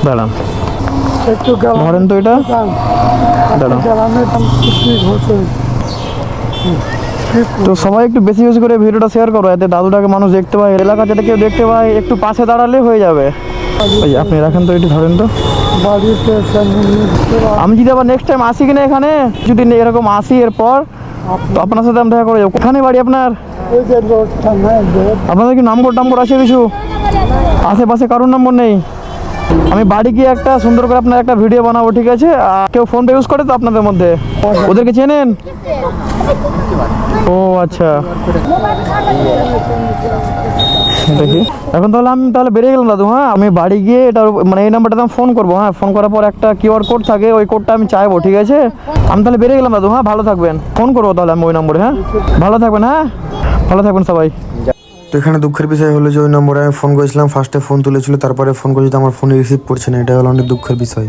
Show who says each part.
Speaker 1: দাঁড়ান
Speaker 2: একটু
Speaker 1: ধরেন তো এটা দাঁড়ান। তো সবাই একটু বেশি বেশি করে ভিডিওটা শেয়ার করো, এতে দাদুটাকে মানুষ দেখতে পায়, এলাকা যাতে কেউ দেখতে পায়, একটু পাশে দাঁড়ালে হয়ে যাবে। ওই আপনি রাখেন তো, একটু ধরেন তো। আমি যদি আবার নেক্সট টাইম আসি কিনা এখানে, যদি এরকম আসি এরপর, তো আপনার সাথে আমি দেখা করে যাবো। কোথায় বাড়ি আপনার? আপনাদের কি নম্বর টাম্বর আছে কিছু? আশেপাশে কারোর নম্বর নেই? আমি বাড়ি গিয়ে একটা সুন্দর করে আপনার একটা ভিডিও বানাবো, ঠিক আছে? আর কেউ ফোন পে ইউজ করে তো আপনাদের মধ্যে? ওদেরকে চেনেন? ও আচ্ছা, দেখি এখন তাহলে আমি বেরিয়ে গেলাম দাদু। হ্যাঁ, আমি বাড়ি গিয়ে এটা মানে এই নাম্বারটাতে আমি ফোন করবো। হ্যাঁ, ফোন করার পর একটা কিউআর কোড থাকে, ওই কোডটা আমি চাইবো, ঠিক আছে? আমি তাহলে বেরিয়ে গেলাম দাদু। হ্যাঁ, ভালো থাকবেন, ফোন করবো তাহলে আমি ওই নম্বরে। হ্যাঁ, ভালো থাকবেন। হ্যাঁ, ভালো থাকবেন সবাই।
Speaker 3: তো এখানে দুঃখের বিষয় হলো যে ওই নম্বরে আমি ফোন করেছিলাম, ফার্স্টে ফোন তুলেছিল, তারপরে ফোন করেছি, আমার ফোন রিসিভ করছে না। এটা হলো অনেক দুঃখের বিষয়।